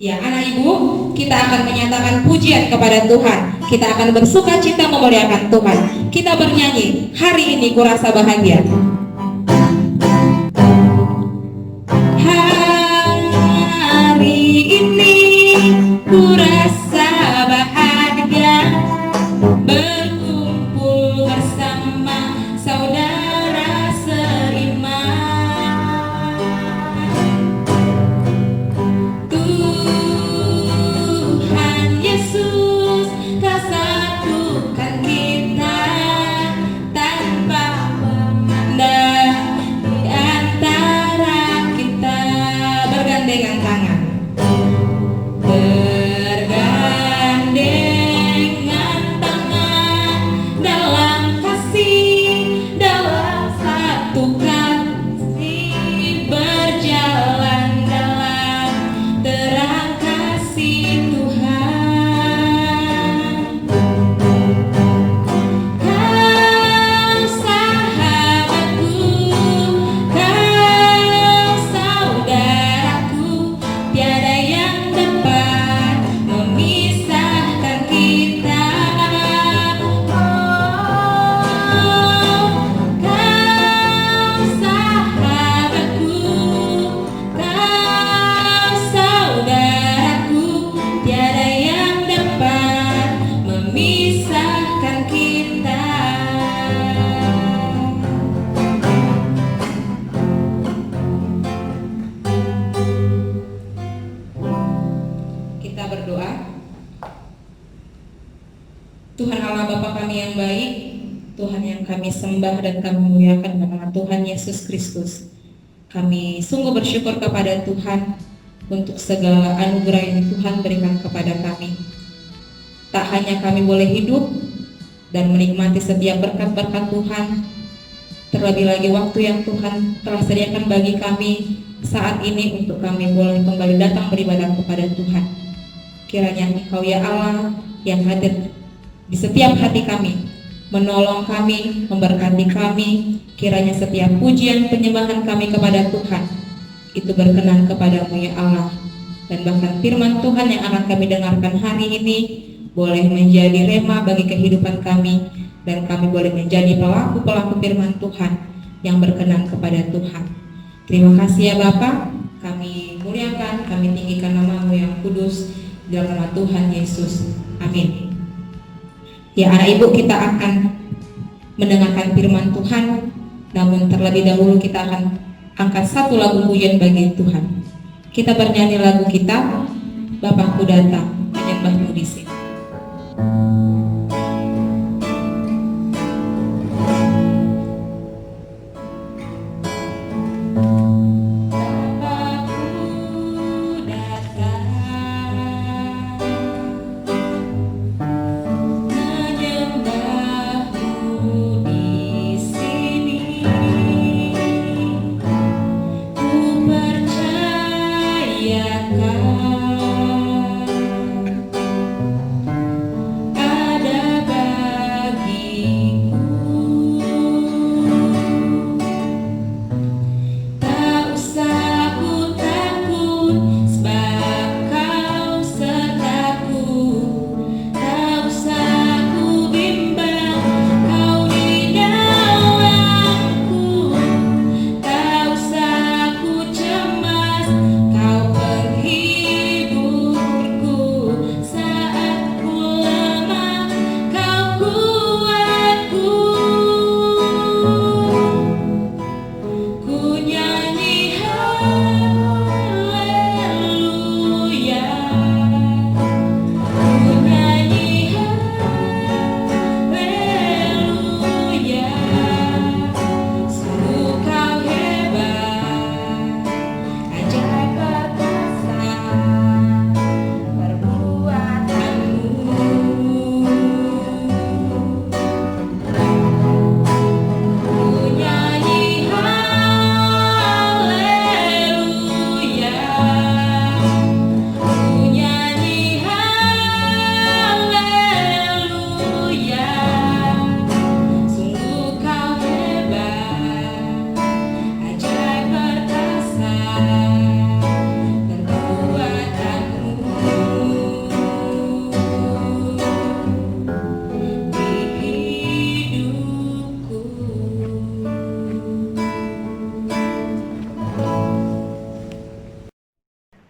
Ya, anak ibu, kita akan menyatakan pujian kepada Tuhan. Kita akan bersuka cita memuliakan Tuhan. Kita bernyanyi, hari ini kurasa bahagia. Hari ini kurasa bahagia, berkumpul bersama saudara seiman. Tuhan Yesus telah satukan kita tanpa memandang di antara kita. Bergandengan tangan, bergandengan tangan dalam kasih, dalam satu kasih, berjalan dalam terang kasih Tuhan. Kau sahabatku, kau saudaraku, tiada yang dapat memisahkan kita. Kau sahabatku, kau saudaraku, tiada yang dapat memisahkan kita. Kita berdoa. Tuhan Allah Bapa kami yang baik, Tuhan yang kami sembah dan kami muliakan nama Tuhan Yesus Kristus. Kami sungguh bersyukur kepada Tuhan untuk segala anugerah yang Tuhan berikan kepada kami. Tak hanya kami boleh hidup dan menikmati setiap berkat-berkat Tuhan, terlebih lagi waktu yang Tuhan telah sediakan bagi kami saat ini untuk kami boleh kembali datang beribadah kepada Tuhan. Kiranya Engkau ya Allah yang hadir di setiap hati kami, menolong kami, memberkati kami. Kiranya setiap pujian penyembahan kami kepada Tuhan itu berkenan kepadamu ya Allah. Dan bahkan firman Tuhan yang akan kami dengarkan hari ini boleh menjadi rema bagi kehidupan kami, dan kami boleh menjadi pelaku-pelaku firman Tuhan yang berkenan kepada Tuhan. Terima kasih ya Bapa, kami muliakan, kami tinggikan nama-Mu yang kudus dalam nama Tuhan Yesus. Amin. Ya anak ibu, kita akan mendengarkan firman Tuhan, namun terlebih dahulu kita akan angkat satu lagu pujian bagi Tuhan. Kita bernyanyi lagu kita, Bapakku datang, menyembahmu di sini. Kau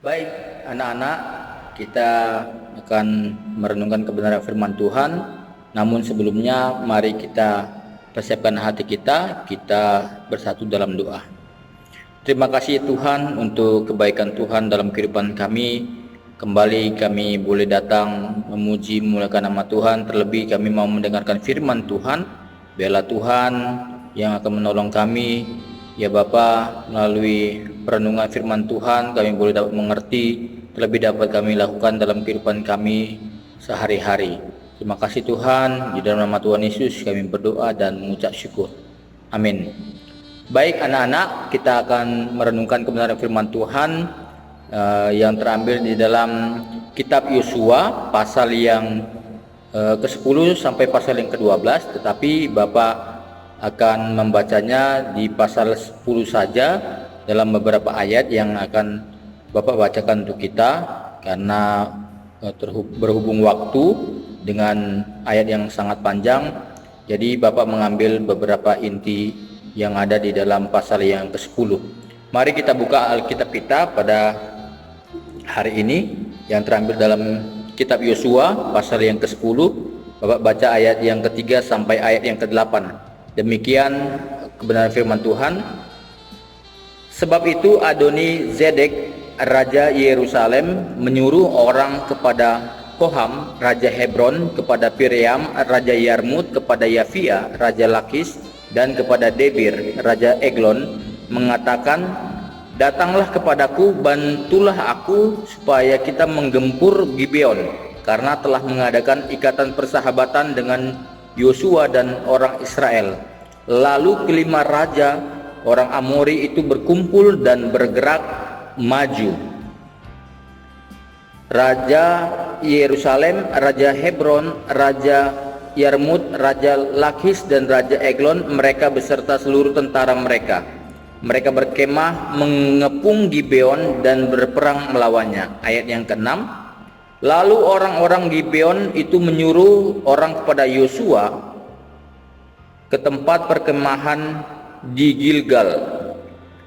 Baik, anak-anak, kita akan merenungkan kebenaran firman Tuhan. Namun sebelumnya, mari kita persiapkan hati kita bersatu dalam doa. Terima kasih Tuhan untuk kebaikan Tuhan dalam kehidupan kami. Kembali kami boleh datang memuji memuliakan nama Tuhan. Terlebih kami mau mendengarkan firman Tuhan. Biarlah Tuhan yang akan menolong kami. Ya Bapa, melalui perenungan firman Tuhan kami boleh dapat mengerti, terlebih dapat kami lakukan dalam kehidupan kami sehari-hari. Terima kasih Tuhan, di dalam nama Tuhan Yesus kami berdoa dan mengucap syukur. Amin. Baik anak-anak, kita akan merenungkan kebenaran firman Tuhan yang terambil di dalam kitab Yosua pasal yang ke-10 sampai pasal yang ke-12, tetapi Bapak akan membacanya di pasal 10 saja dalam beberapa ayat yang akan Bapak bacakan untuk kita, karena berhubung waktu dengan ayat yang sangat panjang. Jadi Bapak mengambil beberapa inti yang ada di dalam pasal yang ke-10. Mari kita buka Alkitab kita pada hari ini yang terambil dalam kitab Yosua pasal yang ke-10. Bapak baca ayat yang ke-3 sampai ayat yang ke-8. Demikian kebenaran firman Tuhan. Sebab itu Adoni Zedek Raja Yerusalem menyuruh orang kepada Koham Raja Hebron, kepada Piream Raja Yarmut, kepada Yafia Raja Lakis, dan kepada Debir Raja Eglon, mengatakan, datanglah kepadaku, bantulah aku supaya kita menggempur Gibeon, karena telah mengadakan ikatan persahabatan dengan Yosua dan orang Israel. Lalu kelima raja orang Amori itu berkumpul dan bergerak maju. Raja Yerusalem, Raja Hebron, Raja Yarmut, Raja Lakis, dan Raja Eglon, mereka beserta seluruh tentara mereka. Mereka berkemah mengepung Gibeon dan berperang melawannya. Ayat yang ke-6. Lalu orang-orang Gibeon itu menyuruh orang kepada Yosua ke tempat perkemahan di Gilgal,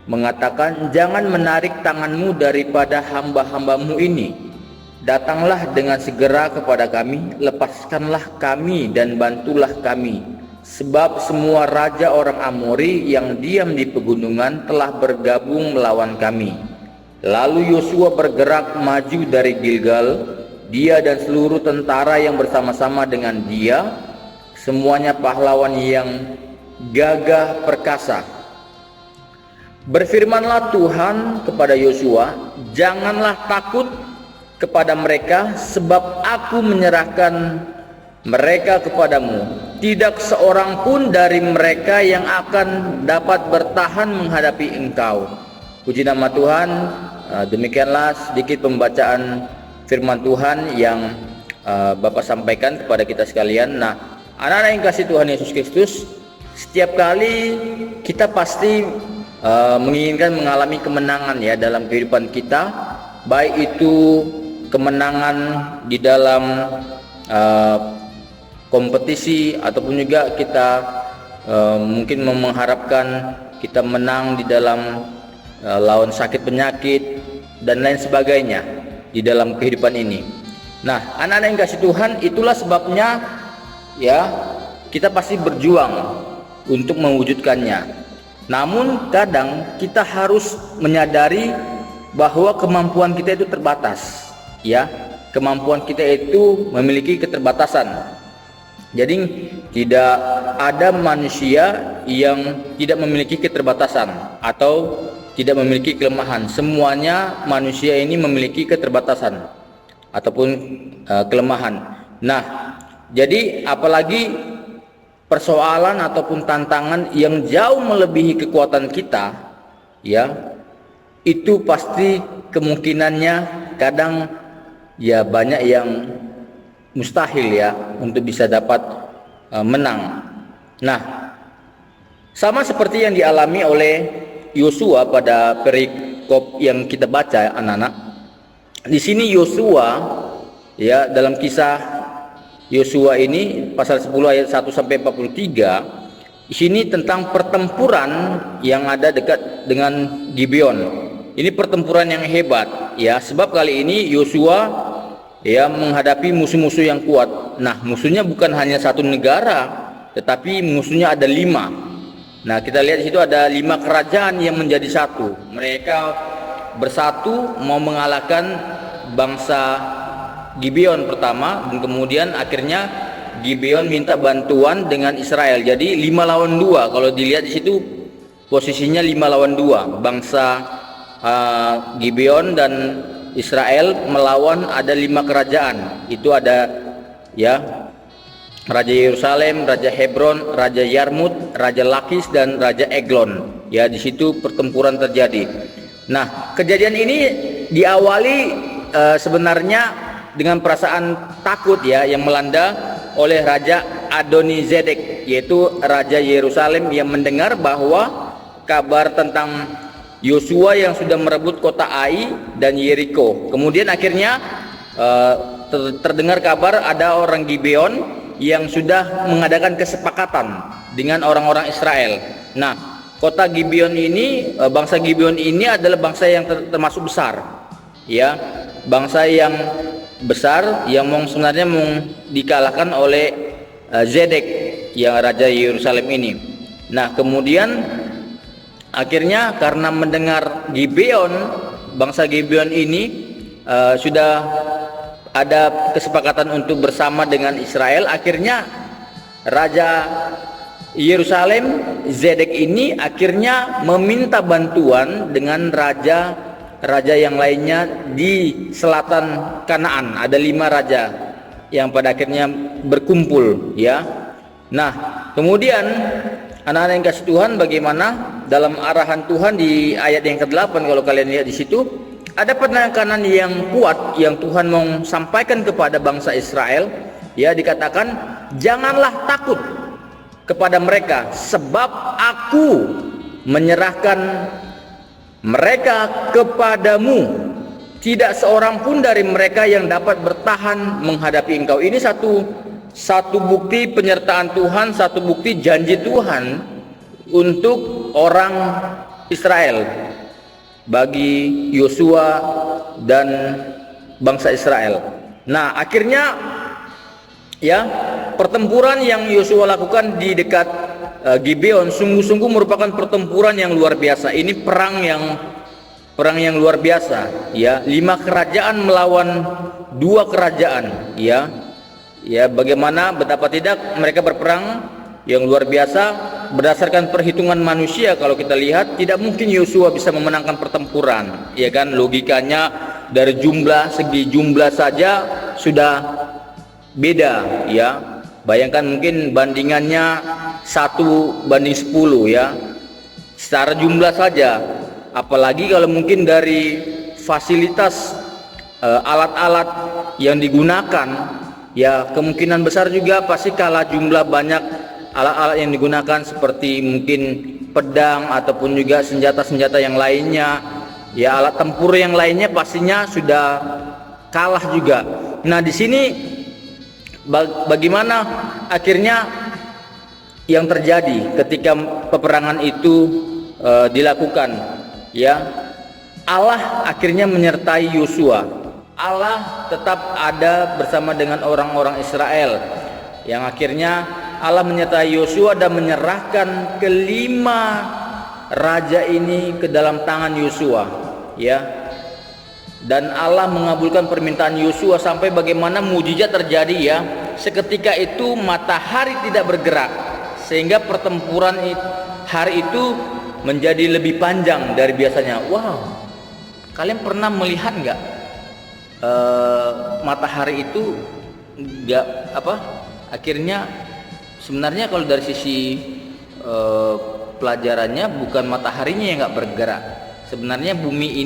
mengatakan, jangan menarik tanganmu daripada hamba-hambamu ini. Datanglah dengan segera kepada kami, lepaskanlah kami dan bantulah kami. Sebab semua raja orang Amori yang diam di pegunungan telah bergabung melawan kami. Lalu Yosua bergerak maju dari Gilgal, dia dan seluruh tentara yang bersama-sama dengan dia, semuanya pahlawan yang gagah perkasa. Berfirmanlah Tuhan kepada Yosua, janganlah takut kepada mereka, sebab aku menyerahkan mereka kepadamu. Tidak seorang pun dari mereka yang akan dapat bertahan menghadapi engkau. Puji nama Tuhan. Demikianlah sedikit pembacaan firman Tuhan yang Bapak sampaikan kepada kita sekalian. Nah, anak-anak yang kasih Tuhan Yesus Kristus, setiap kali kita pasti menginginkan mengalami kemenangan ya dalam kehidupan kita, baik itu kemenangan di dalam kompetisi, ataupun juga kita mungkin mengharapkan kita menang di dalam lawan sakit penyakit dan lain sebagainya di dalam kehidupan ini. Nah, anak-anak yang kasih Tuhan, itulah sebabnya ya kita pasti berjuang untuk mewujudkannya. Namun kadang kita harus menyadari bahwa kemampuan kita itu terbatas ya. Kemampuan kita itu memiliki keterbatasan. Jadi tidak ada manusia yang tidak memiliki keterbatasan atau tidak memiliki kelemahan. Semuanya manusia ini memiliki keterbatasan ataupun kelemahan. Nah, jadi apalagi persoalan ataupun tantangan yang jauh melebihi kekuatan kita, ya, itu pasti kemungkinannya kadang ya banyak yang mustahil ya untuk bisa dapat menang. Nah, sama seperti yang dialami oleh Yosua pada perikop yang kita baca, anak-anak. Di sini Yosua ya, dalam kisah Yosua ini pasal 10 ayat 1 sampai 43, di sini tentang pertempuran yang ada dekat dengan Gibeon. Ini pertempuran yang hebat ya, sebab kali ini Yosua ya menghadapi musuh-musuh yang kuat. Nah, musuhnya bukan hanya satu negara, tetapi musuhnya ada 5. Nah, kita lihat di situ ada 5 kerajaan yang menjadi satu. Mereka bersatu mau mengalahkan bangsa Gibeon pertama, dan kemudian akhirnya Gibeon minta bantuan dengan Israel. Jadi 5 lawan 2. Kalau dilihat di situ posisinya 5 lawan 2. Bangsa Gibeon dan Israel melawan ada 5 kerajaan. Itu ada ya Raja Yerusalem, Raja Hebron, Raja Yarmut, Raja Lakis, dan Raja Eglon. Ya, di situ pertempuran terjadi. Nah, kejadian ini diawali sebenarnya dengan perasaan takut ya yang melanda oleh Raja Adonizedek, yaitu Raja Yerusalem, yang mendengar bahwa kabar tentang Yosua yang sudah merebut kota Ai dan Yeriko. Kemudian akhirnya terdengar kabar ada orang Gibeon yang sudah mengadakan kesepakatan dengan orang-orang Israel. Nah, kota Gibeon ini, bangsa Gibeon ini adalah bangsa yang termasuk besar, ya, bangsa yang besar yang sebenarnya mau dikalahkan oleh Zedek, yang Raja Yerusalem ini. Nah, kemudian akhirnya karena mendengar Gibeon, bangsa Gibeon ini sudah ada kesepakatan untuk bersama dengan Israel, akhirnya Raja Yerusalem Zedek ini akhirnya meminta bantuan dengan raja yang lainnya di selatan Kanaan. Ada 5 raja yang pada akhirnya berkumpul ya. Nah, kemudian anak-anak yang kasih Tuhan, bagaimana dalam arahan Tuhan di ayat yang ke-8, kalau kalian lihat di situ ada penekanan yang kuat yang Tuhan mau sampaikan kepada bangsa Israel. Ya, dikatakan janganlah takut kepada mereka, sebab aku menyerahkan mereka kepadamu. Tidak seorang pun dari mereka yang dapat bertahan menghadapi engkau. Ini satu bukti penyertaan Tuhan, satu bukti janji Tuhan untuk orang Israel, bagi Yosua dan bangsa Israel. Nah, akhirnya ya, pertempuran yang Yosua lakukan di dekat Gibeon sungguh-sungguh merupakan pertempuran yang luar biasa. Ini perang yang luar biasa ya. 5 kerajaan melawan 2 kerajaan ya. Ya, bagaimana betapa tidak mereka berperang yang luar biasa. Berdasarkan perhitungan manusia, kalau kita lihat tidak mungkin Yosua bisa memenangkan pertempuran, ya kan? Logikanya dari segi jumlah saja sudah beda ya. Bayangkan mungkin bandingannya 1:10 ya, secara jumlah saja. Apalagi kalau mungkin dari fasilitas alat-alat yang digunakan, ya kemungkinan besar juga pasti kalah jumlah banyak alat-alat yang digunakan, seperti mungkin pedang ataupun juga senjata-senjata yang lainnya. Ya, alat tempur yang lainnya pastinya sudah kalah juga. Nah, di sini bagaimana akhirnya yang terjadi ketika peperangan itu dilakukan? Ya, Allah akhirnya menyertai Yosua. Allah tetap ada bersama dengan orang-orang Israel, yang akhirnya Allah menyertai Yosua dan menyerahkan ke-5 raja ini ke dalam tangan Yosua ya. Dan Allah mengabulkan permintaan Yosua sampai bagaimana mujizat terjadi ya. Seketika itu matahari tidak bergerak, sehingga pertempuran hari itu menjadi lebih panjang dari biasanya. Wow, kalian pernah melihat nggak matahari itu akhirnya sebenarnya kalau dari sisi pelajarannya bukan mataharinya yang nggak bergerak. Sebenarnya bumi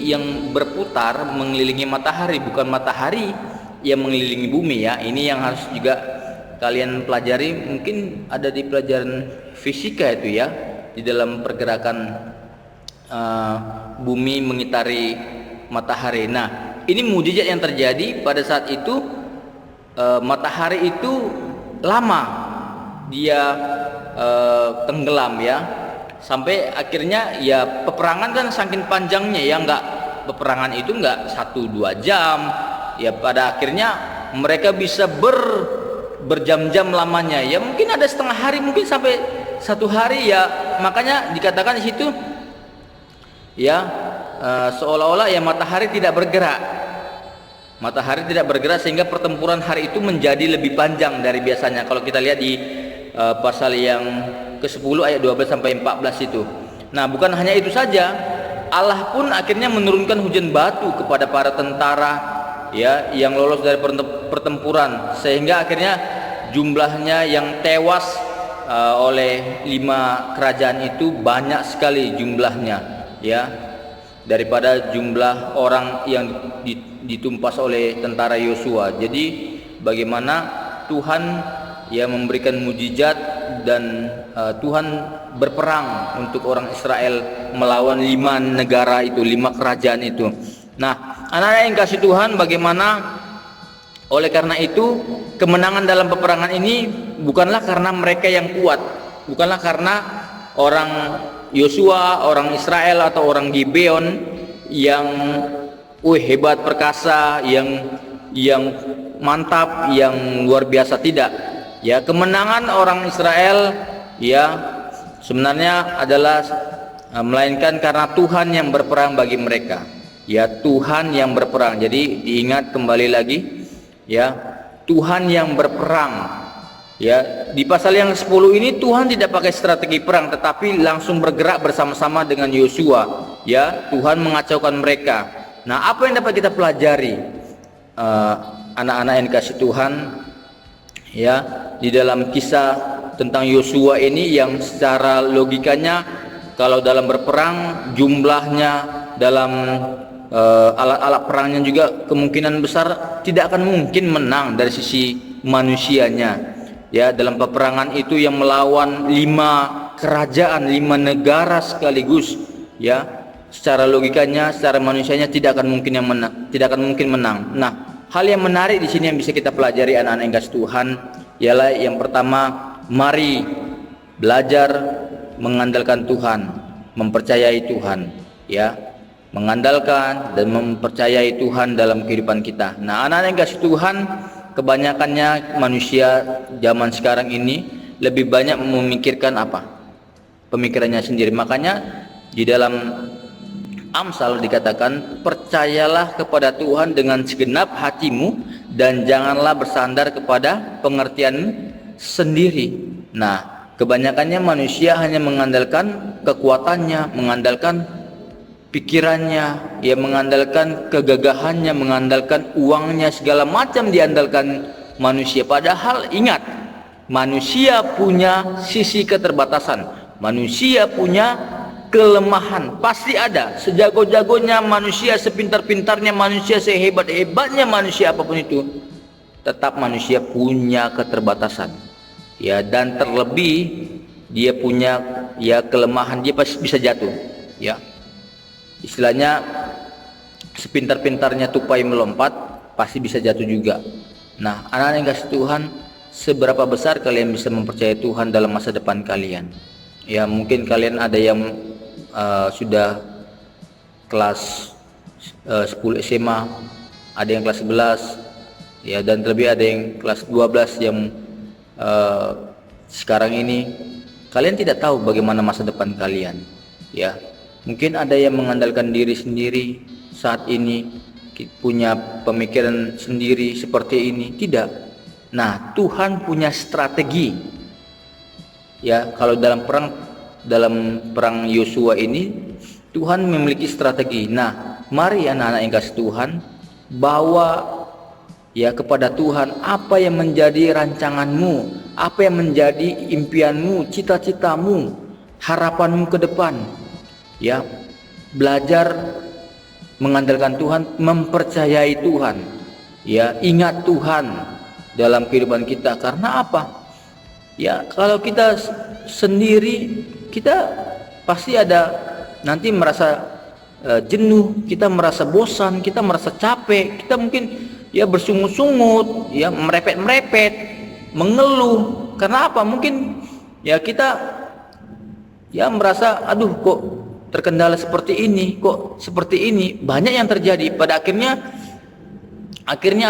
yang berputar mengelilingi matahari, bukan matahari yang mengelilingi bumi ya. Ini yang harus juga kalian pelajari, mungkin ada di pelajaran fisika itu ya, di dalam pergerakan bumi mengitari matahari. Nah, ini mujizat yang terjadi pada saat itu. Matahari itu lama dia tenggelam ya, sampai akhirnya ya peperangan kan saking panjangnya ya, peperangan itu nggak 1-2 jam ya, pada akhirnya mereka bisa berjam-jam lamanya ya, mungkin ada setengah hari, mungkin sampai 1 hari ya. Makanya dikatakan di situ ya, seolah-olah ya matahari tidak bergerak sehingga pertempuran hari itu menjadi lebih panjang dari biasanya. Kalau kita lihat di pasal yang ke-10 ayat 12 sampai 14 itu. Nah, bukan hanya itu saja, Allah pun akhirnya menurunkan hujan batu kepada para tentara ya yang lolos dari pertempuran, sehingga akhirnya jumlahnya yang tewas oleh 5 kerajaan itu banyak sekali jumlahnya ya, daripada jumlah orang yang ditumpas oleh tentara Yosua. Jadi bagaimana Tuhan ya memberikan mujizat dan Tuhan berperang untuk orang Israel melawan 5 negara itu, 5 kerajaan itu. Nah, anak-anak yang kasih Tuhan, bagaimana oleh karena itu kemenangan dalam peperangan ini bukanlah karena mereka yang kuat, bukanlah karena orang Yosua, orang Israel atau orang Gibeon yang hebat perkasa, yang mantap, yang luar biasa, tidak. Ya, kemenangan orang Israel ya sebenarnya adalah melainkan karena Tuhan yang berperang bagi mereka. Ya, Tuhan yang berperang. Jadi diingat kembali lagi ya, Tuhan yang berperang. Ya, di pasal yang 10 ini Tuhan tidak pakai strategi perang, tetapi langsung bergerak bersama-sama dengan Yosua. Ya, Tuhan mengacaukan mereka. Nah, apa yang dapat kita pelajari anak-anak yang dikasih Tuhan ya di dalam kisah tentang Yosua ini, yang secara logikanya kalau dalam berperang jumlahnya, dalam alat-alat perangnya juga kemungkinan besar tidak akan mungkin menang dari sisi manusianya. Ya, dalam peperangan itu yang melawan 5 kerajaan, 5 negara sekaligus ya, secara logikanya, secara manusianya tidak akan mungkin menang. Nah, hal yang menarik di sini yang bisa kita pelajari anak-anak yang kasih Tuhan ialah yang pertama, mari belajar mengandalkan Tuhan, mempercayai Tuhan ya, mengandalkan dan mempercayai Tuhan dalam kehidupan kita. Nah, anak-anak yang kasih Tuhan, kebanyakannya manusia zaman sekarang ini lebih banyak memikirkan apa? Pemikirannya sendiri. Makanya di dalam Amsal dikatakan, percayalah kepada Tuhan dengan segenap hatimu dan janganlah bersandar kepada pengertian sendiri. Nah, kebanyakannya manusia hanya mengandalkan kekuatannya, mengandalkan pikirannya, ya mengandalkan kegagahannya, mengandalkan uangnya, segala macam diandalkan manusia. Padahal ingat, manusia punya sisi keterbatasan, manusia punya kelemahan, pasti ada. Sejago-jagonya manusia, sepintar-pintarnya manusia, sehebat-hebatnya manusia apapun itu, tetap manusia punya keterbatasan. Ya, dan terlebih dia punya ya kelemahan, dia pasti bisa jatuh. Ya. Istilahnya sepintar-pintarnya tupai melompat pasti bisa jatuh juga. Nah, anak-anak yang kasih Tuhan, seberapa besar kalian bisa mempercayai Tuhan dalam masa depan kalian? Ya, mungkin kalian ada yang sudah kelas 10 SMA, ada yang kelas 11 ya, dan terlebih ada yang kelas 12 yang sekarang ini kalian tidak tahu bagaimana masa depan kalian ya. Mungkin ada yang mengandalkan diri sendiri saat ini, punya pemikiran sendiri seperti ini. Tidak. Nah, Tuhan punya strategi. Ya, kalau dalam perang Yosua ini Tuhan memiliki strategi. Nah, mari anak-anak yang kasih Tuhan bawa ya kepada Tuhan apa yang menjadi rancanganmu, apa yang menjadi impianmu, cita-citamu, harapanmu ke depan. Ya, belajar mengandalkan Tuhan, mempercayai Tuhan. Ya, ingat Tuhan dalam kehidupan kita. Karena apa? Ya, kalau kita sendiri, kita pasti ada nanti merasa jenuh, kita merasa bosan, kita merasa capek, kita mungkin ya bersungut-sungut, ya merepet-merepet, mengeluh. Karena apa? Mungkin ya kita ya merasa aduh kok terkendala seperti ini, kok seperti ini. Banyak yang terjadi. Pada akhirnya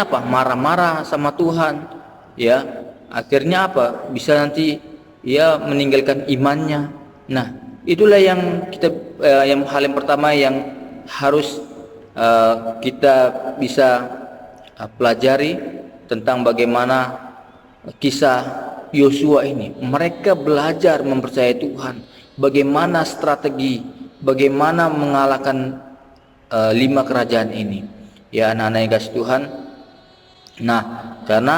apa? Marah-marah sama Tuhan, ya. Akhirnya apa? Bisa nanti ya meninggalkan imannya. Nah, itulah yang hal yang pertama yang harus kita bisa pelajari tentang bagaimana kisah Yosua ini. Mereka belajar mempercayai Tuhan, bagaimana strategi, bagaimana mengalahkan 5 kerajaan ini. Ya anak-anak yang kasih Tuhan. Nah, karena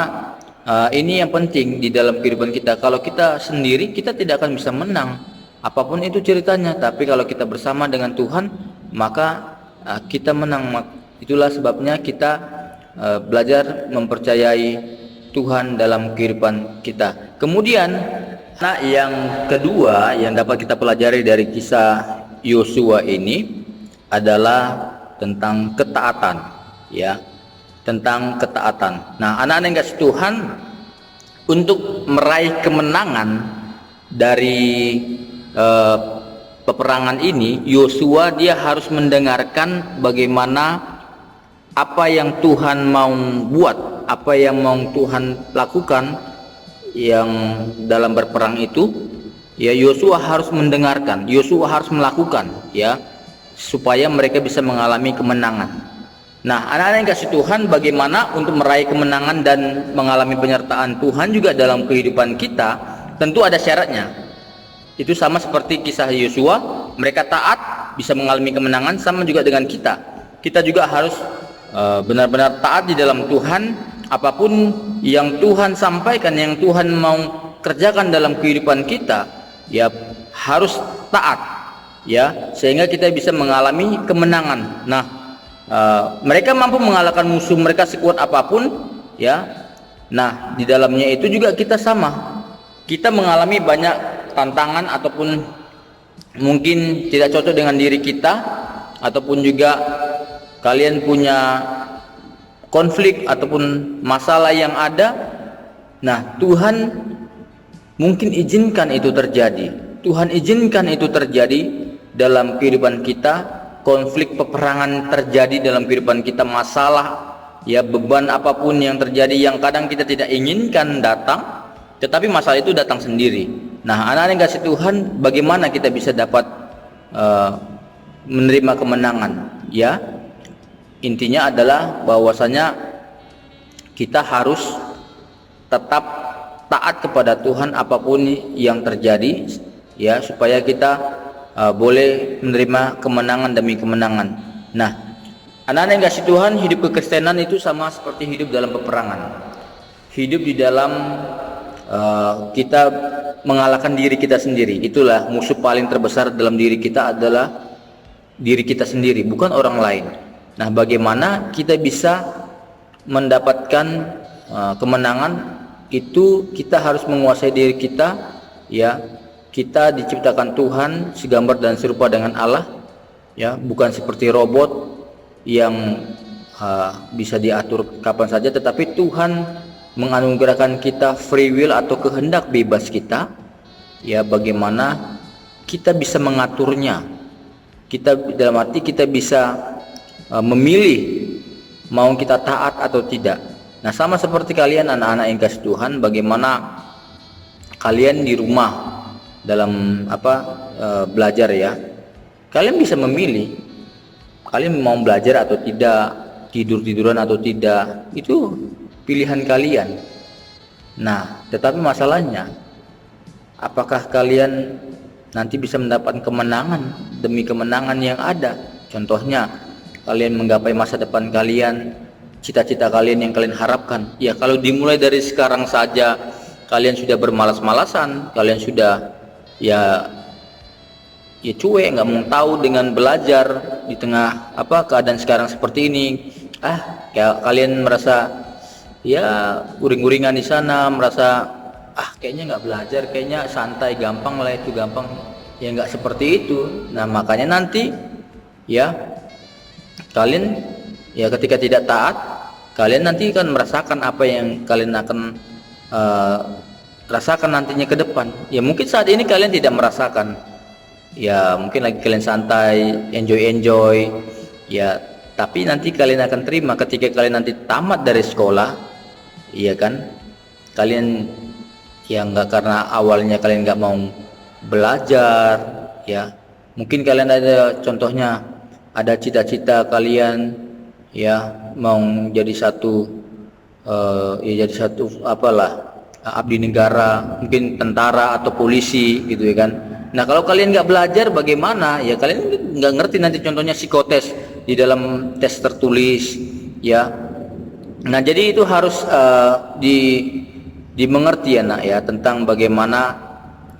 ini yang penting di dalam kehidupan kita. Kalau kita sendiri, kita tidak akan bisa menang apapun itu ceritanya. Tapi kalau kita bersama dengan Tuhan, maka kita menang. Itulah sebabnya kita belajar mempercayai Tuhan dalam kehidupan kita. Kemudian yang kedua yang dapat kita pelajari dari kisah Yosua ini adalah tentang ketaatan, ya, tentang ketaatan. Nah, anak-anak yang kasih Tuhan, untuk meraih kemenangan dari peperangan ini, Yosua dia harus mendengarkan bagaimana apa yang Tuhan mau buat, apa yang mau Tuhan lakukan yang dalam berperang itu. Ya, Yosua harus mendengarkan, Yosua harus melakukan, ya, supaya mereka bisa mengalami kemenangan. Nah, anak-anak yang kasih Tuhan, bagaimana untuk meraih kemenangan dan mengalami penyertaan Tuhan juga dalam kehidupan kita? Tentu ada syaratnya. Itu sama seperti kisah Yosua, mereka taat bisa mengalami kemenangan. Sama juga dengan kita. Kita juga harus benar-benar taat di dalam Tuhan. Apapun yang Tuhan sampaikan, yang Tuhan mau kerjakan dalam kehidupan kita, ya harus taat, ya, sehingga kita bisa mengalami kemenangan. Nah, mereka mampu mengalahkan musuh mereka sekuat apapun, ya. Nah, di dalamnya itu juga kita sama. Kita mengalami banyak tantangan ataupun mungkin tidak cocok dengan diri kita, ataupun juga kalian punya konflik ataupun masalah yang ada. Nah, Tuhan mungkin izinkan itu terjadi. Tuhan izinkan itu terjadi dalam kehidupan kita. Konflik peperangan terjadi dalam kehidupan kita, masalah, ya, beban apapun yang terjadi yang kadang kita tidak inginkan datang, tetapi masalah itu datang sendiri. Nah, anak-anak yang kasih Tuhan, bagaimana kita bisa dapat menerima kemenangan? Ya, intinya adalah bahwasanya kita harus tetap taat kepada Tuhan apapun yang terjadi, ya, supaya kita boleh menerima kemenangan demi kemenangan. Nah, anak-anak yang kasih Tuhan, hidup kekristenan itu sama seperti hidup dalam peperangan. Hidup di dalam kita mengalahkan diri kita sendiri. Itulah musuh paling terbesar dalam diri kita adalah diri kita sendiri, bukan orang lain. Nah, bagaimana kita bisa mendapatkan kemenangan? Itu kita harus menguasai diri kita, ya. Kita diciptakan Tuhan segambar dan serupa dengan Allah, ya, bukan seperti robot yang bisa diatur kapan saja, tetapi Tuhan menganugerahkan kita free will atau kehendak bebas kita, ya, bagaimana kita bisa mengaturnya. Kita dalam arti kita bisa memilih mau kita taat atau tidak. Nah, sama seperti kalian anak-anak yang kasih Tuhan, bagaimana kalian di rumah dalam belajar, ya, kalian bisa memilih kalian mau belajar atau tidak, tidur-tiduran atau tidak, itu pilihan kalian. Nah, tetapi masalahnya, apakah kalian nanti bisa mendapatkan kemenangan demi kemenangan yang ada? Contohnya, kalian menggapai masa depan kalian, cita-cita kalian yang kalian harapkan. Ya, kalau dimulai dari sekarang saja kalian sudah bermalas-malasan, kalian sudah ya cuek, nggak mau tahu dengan belajar di tengah keadaan sekarang seperti ini. Ya kalian merasa ya uring-uringan di sana, merasa kayaknya nggak belajar, kayaknya santai, gampang lah itu, gampang. Ya nggak seperti itu. Nah, makanya nanti ya kalian ya ketika tidak taat, kalian nanti akan merasakan apa yang kalian akan rasakan nantinya ke depan. Ya mungkin saat ini kalian tidak merasakan, ya mungkin lagi kalian santai, enjoy ya, tapi nanti kalian akan terima ketika kalian nanti tamat dari sekolah, iya kan, kalian ya nggak, karena awalnya kalian nggak mau belajar ya, mungkin kalian ada contohnya, ada cita-cita kalian ya mau jadi satu ya jadi satu apalah, abdi negara, mungkin tentara atau polisi gitu ya kan. Nah kalau kalian nggak belajar bagaimana ya, kalian nggak ngerti nanti contohnya psikotes di dalam tes tertulis ya. Nah jadi itu harus dimengerti ya nak ya, tentang bagaimana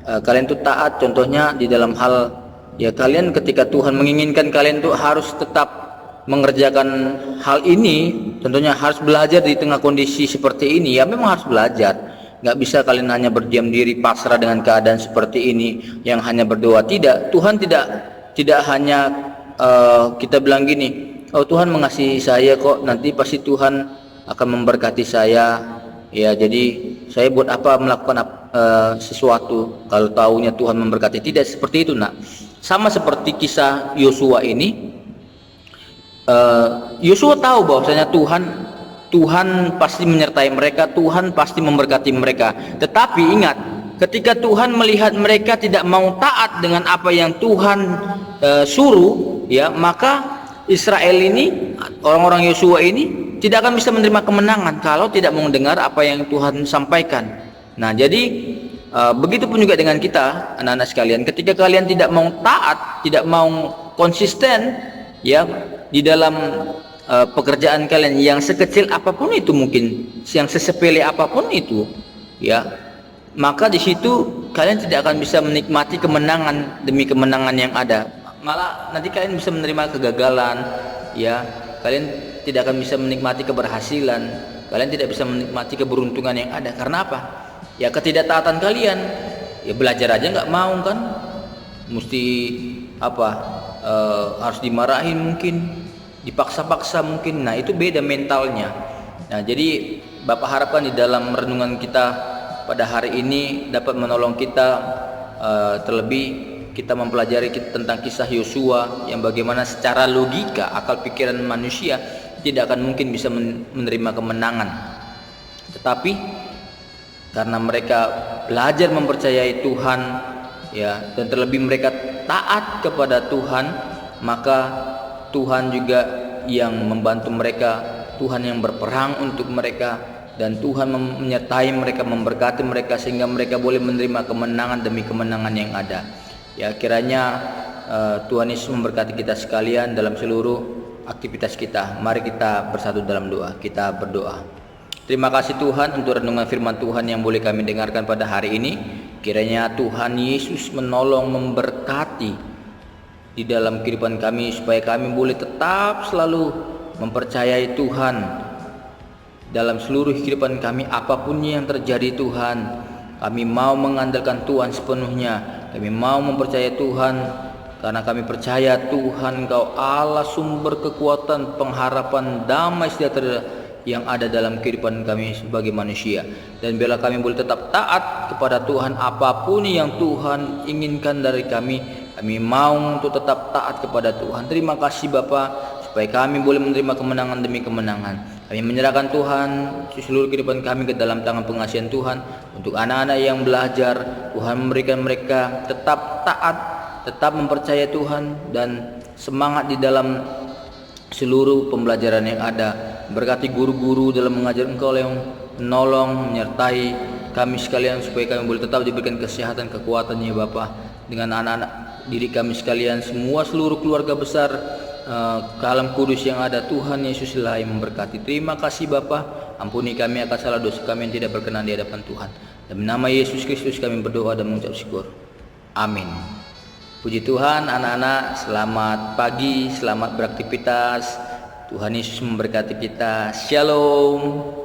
kalian tuh taat, contohnya di dalam hal ya, kalian ketika Tuhan menginginkan kalian tuh harus tetap mengerjakan hal ini, contohnya harus belajar di tengah kondisi seperti ini ya, memang harus belajar. Nggak bisa kalian hanya berdiam diri pasrah dengan keadaan seperti ini yang hanya berdoa. Tidak, Tuhan tidak hanya kita bilang gini, oh Tuhan mengasihi saya kok, nanti pasti Tuhan akan memberkati saya ya, jadi saya buat apa melakukan sesuatu kalau taunya Tuhan memberkati. Tidak seperti itu nak. Sama seperti kisah Yosua ini, Yosua tahu bahwasanya Tuhan pasti menyertai mereka, Tuhan pasti memberkati mereka. Tetapi ingat, ketika Tuhan melihat mereka tidak mau taat dengan apa yang Tuhan suruh ya, maka Israel ini, orang-orang Yosua ini tidak akan bisa menerima kemenangan kalau tidak mendengar apa yang Tuhan sampaikan. Nah jadi begitu pun juga dengan kita anak-anak sekalian, ketika kalian tidak mau taat, tidak mau konsisten ya di dalam pekerjaan kalian, yang sekecil apapun itu, mungkin yang sesepele apapun itu ya, maka di situ kalian tidak akan bisa menikmati kemenangan demi kemenangan yang ada, malah nanti kalian bisa menerima kegagalan ya, kalian tidak akan bisa menikmati keberhasilan, kalian tidak bisa menikmati keberuntungan yang ada. Karena apa? Ya ketidaktaatan kalian. Ya belajar aja nggak mau kan, mesti apa, harus dimarahin mungkin, dipaksa-paksa mungkin. Nah itu beda mentalnya. Nah jadi Bapak harapkan di dalam renungan kita pada hari ini dapat menolong kita, terlebih kita mempelajari tentang kisah Yosua yang bagaimana secara logika akal pikiran manusia tidak akan mungkin bisa menerima kemenangan, tetapi karena mereka belajar mempercayai Tuhan ya, dan terlebih mereka taat kepada Tuhan, maka Tuhan juga yang membantu mereka, Tuhan yang berperang untuk mereka, dan Tuhan menyertai mereka, memberkati mereka sehingga mereka boleh menerima kemenangan demi kemenangan yang ada. Ya kiranya Tuhan Yesus memberkati kita sekalian dalam seluruh aktivitas kita. Mari kita bersatu dalam doa. Kita berdoa. Terima kasih Tuhan untuk renungan firman Tuhan yang boleh kami dengarkan pada hari ini. Kiranya Tuhan Yesus menolong, memberkati di dalam kehidupan kami, supaya kami boleh tetap selalu mempercayai Tuhan dalam seluruh kehidupan kami. Apapun yang terjadi Tuhan, kami mau mengandalkan Tuhan sepenuhnya. Kami mau mempercayai Tuhan, karena kami percaya Tuhan Engkau Allah sumber kekuatan, pengharapan, damai sejahtera yang ada dalam kehidupan kami sebagai manusia. Dan biarlah kami boleh tetap taat kepada Tuhan, apapun yang Tuhan inginkan dari kami, kami mau untuk tetap taat kepada Tuhan. Terima kasih Bapa, supaya kami boleh menerima kemenangan demi kemenangan. Kami menyerahkan Tuhan seluruh kehidupan kami ke dalam tangan pengasihan Tuhan. Untuk anak-anak yang belajar, Tuhan memberikan mereka tetap taat, tetap mempercayai Tuhan, dan semangat di dalam seluruh pembelajaran yang ada. Berkati guru-guru dalam mengajar Engkau yang menolong, menyertai kami sekalian, supaya kami boleh tetap diberikan kesehatan, kekuatan ya Bapa. Dengan anak-anak didik kami sekalian, semua seluruh keluarga besar ke alam kudus yang ada, Tuhan Yesus lah yang memberkati. Terima kasih Bapa, ampuni kami akan salah dosa kami yang tidak berkenan di hadapan Tuhan. Dalam nama Yesus Kristus kami berdoa dan mengucap syukur. Amin. Puji Tuhan anak-anak, selamat pagi, selamat beraktivitas. Tuhan Yesus memberkati kita. Shalom.